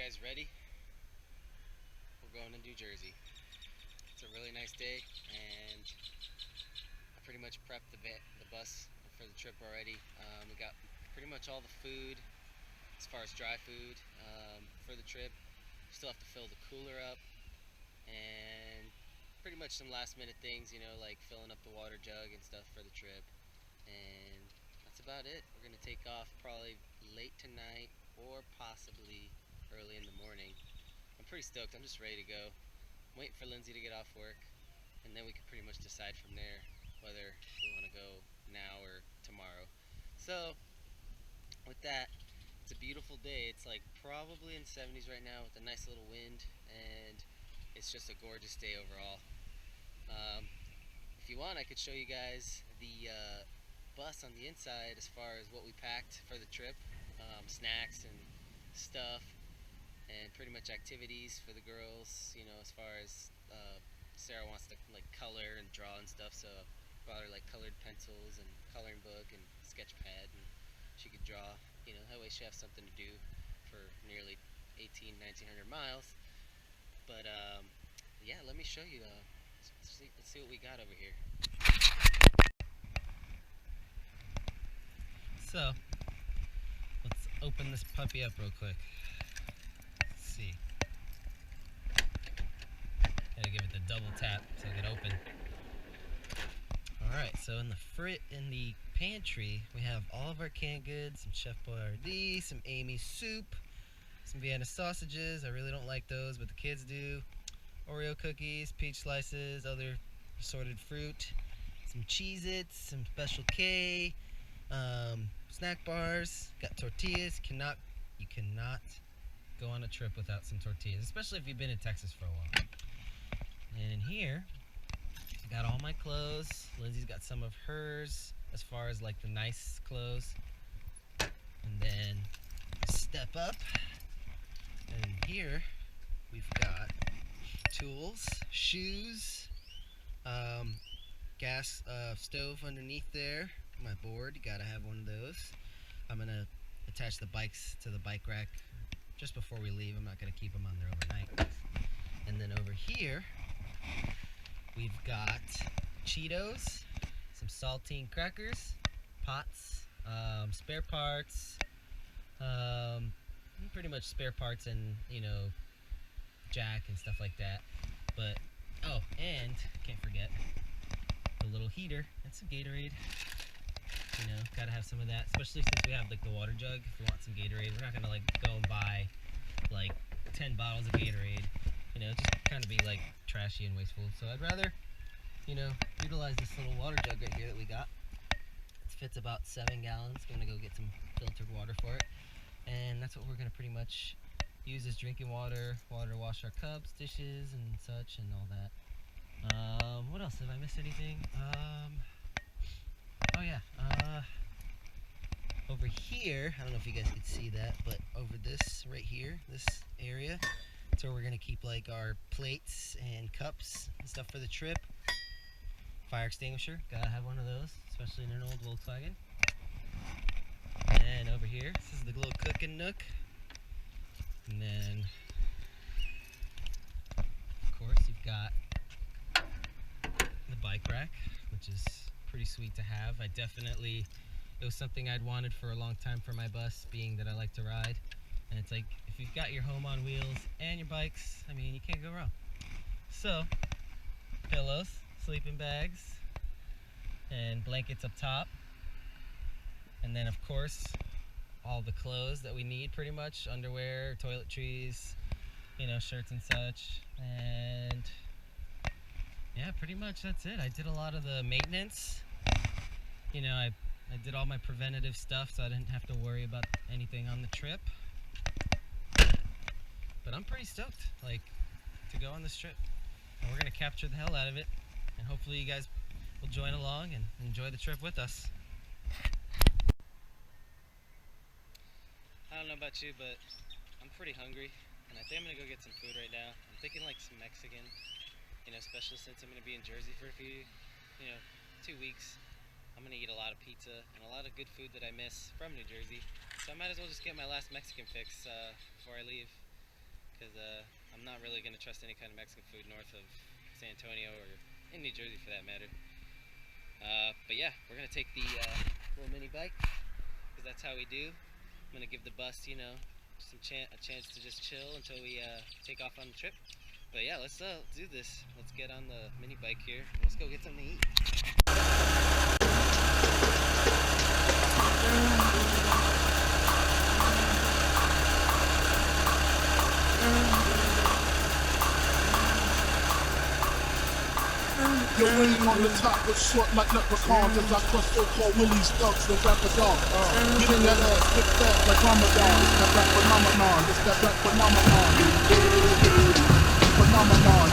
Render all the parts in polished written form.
guys ready? We're going to New Jersey. It's a really nice day, and I pretty much prepped the bus for the trip already. We got pretty much all the food, as far as dry food, for the trip. Still have to fill the cooler up, and pretty much some last minute things, like filling up the water jug and stuff for the trip. And that's about it. We're gonna take off probably late tonight or possibly early in the morning. I'm pretty stoked. I'm just ready to go. I'm waiting for Lindsay to get off work, and then we can pretty much decide from there whether we want to go now or tomorrow. So, with that, it's a beautiful day. It's like probably in 70s right now with a nice little wind, and it's just a gorgeous day overall. Um, if you want, I could show you guys the bus on the inside as far as what we packed for the trip, snacks and stuff, and pretty much activities for the girls. As far as Sarah wants to like color and draw and stuff, so I brought her like colored pencils and coloring book and sketch pad, and she could draw. That way she has something to do for nearly 1900 miles. But yeah, let me show you. Let's see what we got over here. So let's open this puppy up real quick. Let's see. Gotta give it the double tap so it can open. Alright, so in the pantry we have all of our canned goods, some Chef Boyardee, some Amy's soup, some Vienna sausages. I really don't like those, but the kids do. Oreo cookies, peach slices, other assorted fruit, some Cheez-Its, some Special K, snack bars, got tortillas. You cannot go on a trip without some tortillas, especially if you've been in Texas for a while. And in here, I got all my clothes. Lindsay's got some of hers, as far as like the nice clothes. And then step up, and here we've got tools, shoes, gas stove underneath there, my board. You gotta have one of those. I'm gonna attach the bikes to the bike rack just before we leave. I'm not gonna keep them on there overnight. And then over here we've got Cheetos, some saltine crackers, pots, spare parts, pretty much spare parts, and jack and stuff like that. But and can't forget the little heater and some Gatorade. Gotta have some of that, especially since we have like the water jug. If we want some Gatorade, we're not gonna like go and buy like 10 bottles of Gatorade. Just kind of be like trashy and wasteful. So I'd rather utilize this little water jug right here that we got. It fits about 7 gallons. Gonna go get some filtered water for it, and that's what we're gonna pretty much use as drinking water to wash our cups, dishes, and such, and all that. What else? Have I missed anything? Oh yeah. Over here, I don't know if you guys could see that, but over this right here, this area, that's where we're gonna keep like our plates and cups and stuff for the trip. Fire extinguisher, gotta have one of those, especially in an old Volkswagen. And over here, this is the little cooking nook. And then, of course, you've got the bike rack, which is pretty sweet to have. It was something I'd wanted for a long time for my bus, being that I like to ride. And it's like, if you've got your home on wheels and your bikes, I mean, you can't go wrong. So, pillows, sleeping bags, and blankets up top. And then, of course, all the clothes that we need, pretty much. Underwear, toiletries, shirts and such. And yeah, pretty much that's it. I did a lot of the maintenance. I did all my preventative stuff, so I didn't have to worry about anything on the trip. But I'm pretty stoked, to go on this trip. And we're gonna capture the hell out of it, and hopefully you guys will join along and enjoy the trip with us. I don't know about you, but I'm pretty hungry, and I think I'm gonna go get some food right now. I'm thinking like some Mexican, especially since I'm gonna be in Jersey for a few, 2 weeks. I'm gonna eat a lot of pizza and a lot of good food that I miss from New Jersey. So I might as well just get my last Mexican fix before I leave. because I'm not really going to trust any kind of Mexican food north of San Antonio or in New Jersey for that matter. But yeah, we're going to take the little mini bike because that's how we do. I'm going to give the bus, you know, a chance to just chill until we take off on the trip. But yeah, let's do this. Let's get on the mini bike here. Let's go get something to eat. Your wing on the top was short like leprechauns as I crush so-called Willie's thugs and rappers off. Get in that ass, get fat like Ramadan. It's that rap phenomenon. It's that rap phenomenon. Phenomenon.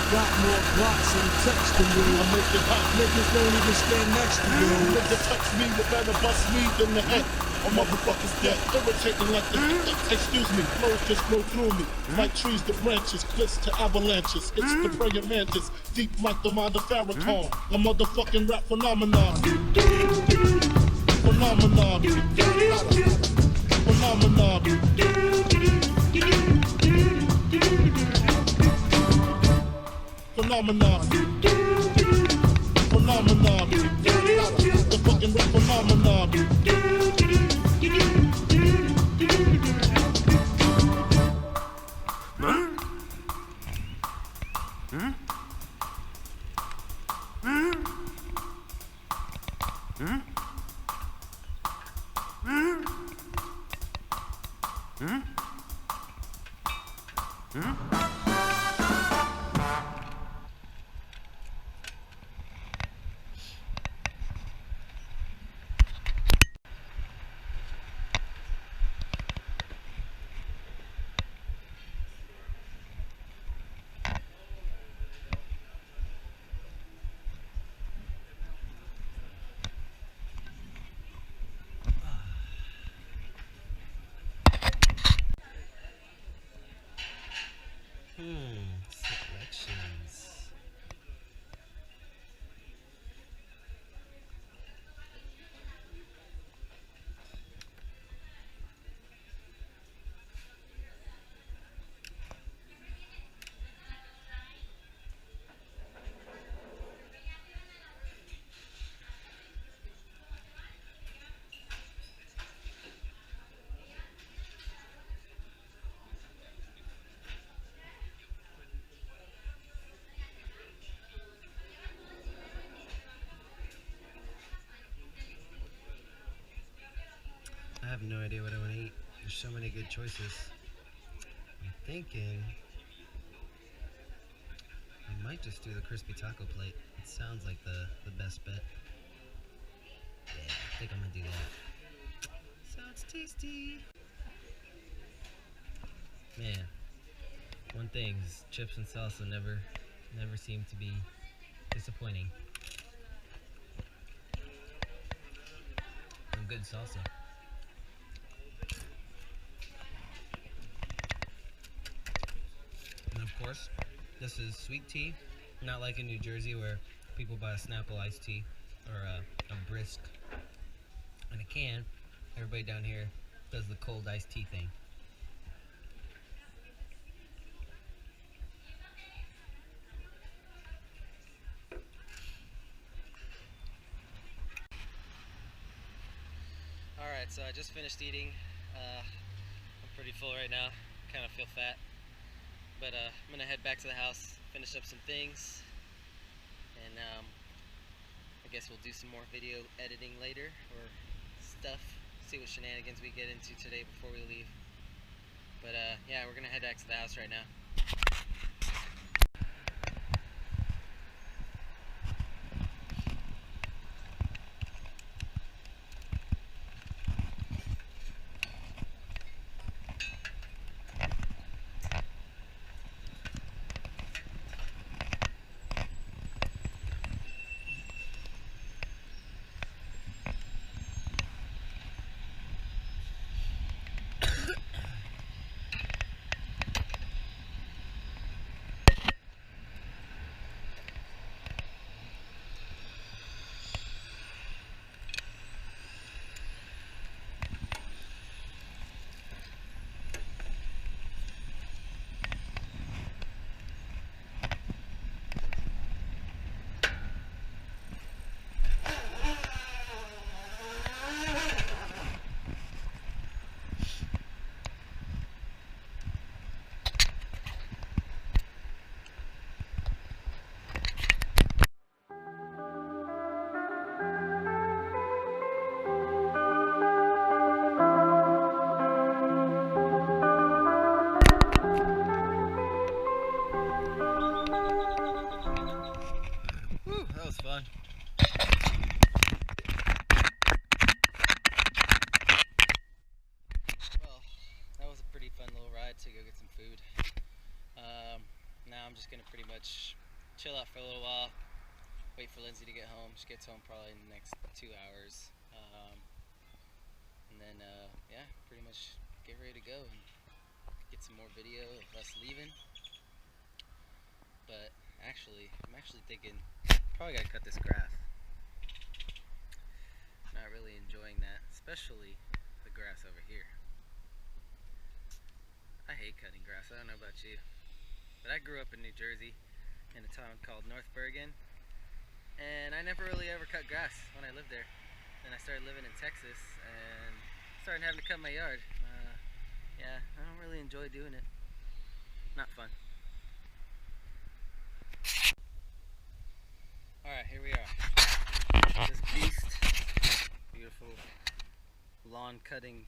Got more blocks and text than you. I make it hot. Niggas don't even stand next to you. Nigga touch me, you better bust me in the head. A motherfucker's dead, irritating like the excuse me, flows just flow through me. Like trees to branches, cliffs to avalanches. It's the praying mantis, deep like the mind of Farrakhan. A motherfucking rap phenomenon. Phenomenon. Phenomenon. Phenomenon. Phenomenon. The fucking rap phenomenon. Selections. I have no idea what I want to eat. There's so many good choices. I'm thinking I might just do the crispy taco plate. It sounds like the best bet. Yeah, I think I'm gonna do that. Sounds tasty. Man, one thing is chips and salsa never seem to be disappointing. Some good salsa. And of course, this is sweet tea, not like in New Jersey where people buy a Snapple iced tea or a brisk in a can. Everybody down here does the cold iced tea thing. Alright, so I just finished eating. I'm pretty full right now, kind of feel fat. But I'm gonna head back to the house, finish up some things, and I guess we'll do some more video editing later or stuff. See what shenanigans we get into today before we leave. But yeah, we're gonna head back to the house right now. to go get some food. Now I'm just gonna pretty much chill out for a little while, wait for Lindsay to get home. She gets home probably in the next 2 hours, and then yeah, pretty much get ready to go and get some more video of us leaving. But I'm actually thinking probably gotta cut this grass. Not really enjoying that, especially the grass over here. I hate cutting grass. I don't know about you, but I grew up in New Jersey in a town called North Bergen, and I never really ever cut grass when I lived there. Then I started living in Texas and started having to cut my yard. Yeah, I don't really enjoy doing it. Not fun. Alright, here we are. This beast, beautiful lawn cutting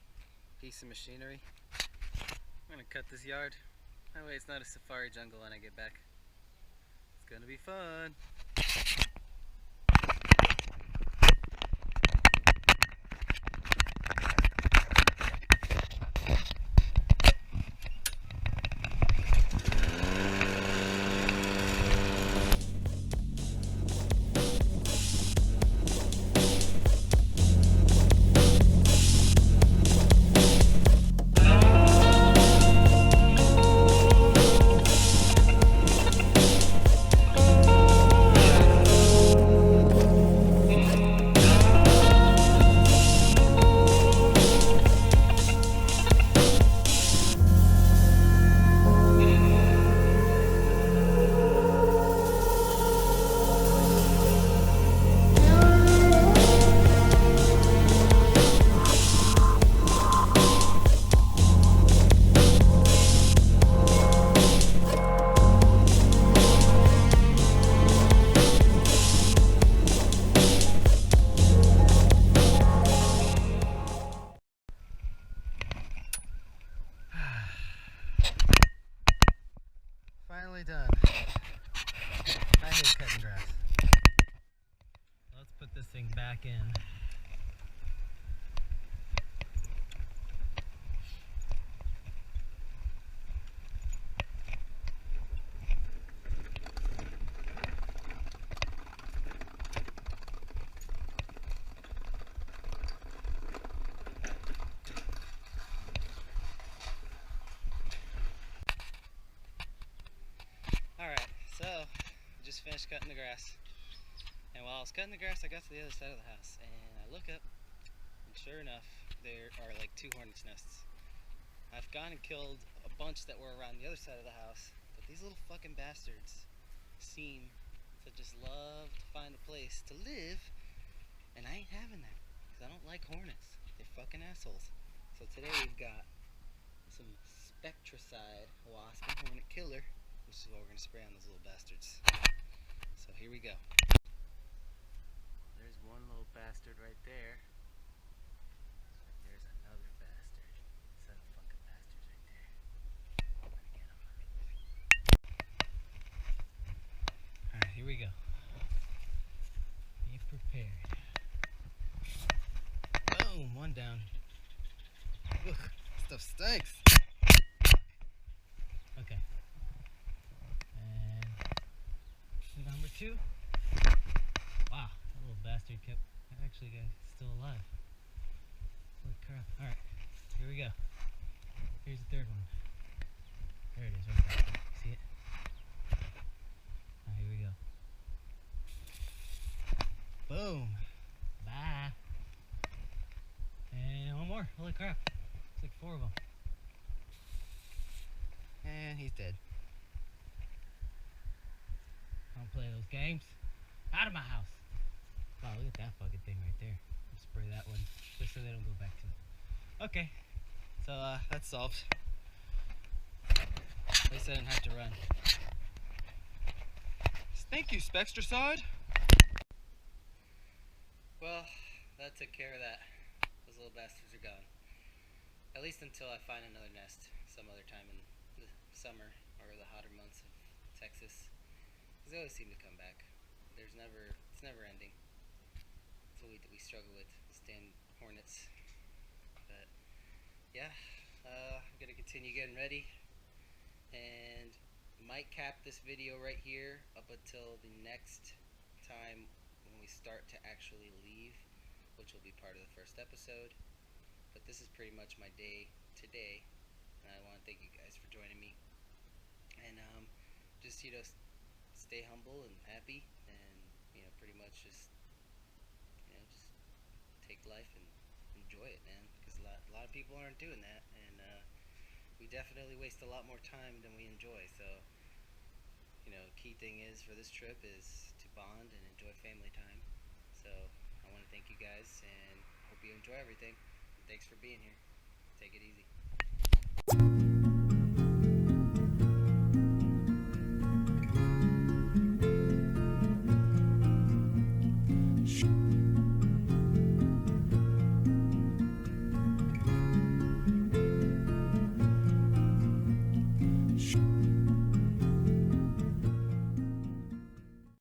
piece of machinery. I'm gonna cut this yard. That way it's not a safari jungle when I get back. It's gonna be fun. Finally done. I hate cutting grass. Let's put this thing back in. Alright, so I just finished cutting the grass. And while I was cutting the grass, I got to the other side of the house and I look up, and sure enough, there are like 2 hornets' nests. I've gone and killed a bunch that were around the other side of the house, but these little fucking bastards seem to just love to find a place to live, and I ain't having that, because I don't like hornets. They're fucking assholes. So today we've got some spectricide wasp and hornet killer, which is what we're going to spray on those little bastards. So here we go. There's one little bastard right there. There's another bastard. 7 fucking bastards right there. I'm gonna get him. Alright, here we go. Be prepared. Boom! One down. Ugh, stuff stinks. Okay. And number 2. Wow, that little bastard actually got still alive. Holy crap. Alright, here we go. Here's the 3rd one. There it is, right there. See it? Here we go. Boom. Bye. And one more. Holy crap. It's like 4 of them. And he's dead. I don't play those games. Out of my house. Wow, look at that fucking thing right there. I'll spray that one just so they don't go back to it. Okay. So that's solved. At least I didn't have to run. Thank you, Spectricide. Well, that took care of that. Those little bastards are gone. At least until I find another nest some other time in the summer or the hotter months of Texas. Because they always seem to come back. It's never ending. It's a weed that we struggle with, these damn hornets. But yeah, I'm gonna continue continue getting ready, and might cap this video right here up until the next time when we start to actually leave, which will be part of the first episode. But this is pretty much my day today, and I want to thank you guys for joining me. And just stay humble and happy, and pretty much just just take life and enjoy it, man. Because a lot of people aren't doing that, and we definitely waste a lot more time than we enjoy. So key thing is for this trip is to bond and enjoy family time. So I want to thank you guys and hope you enjoy everything. And thanks for being here. Take it easy.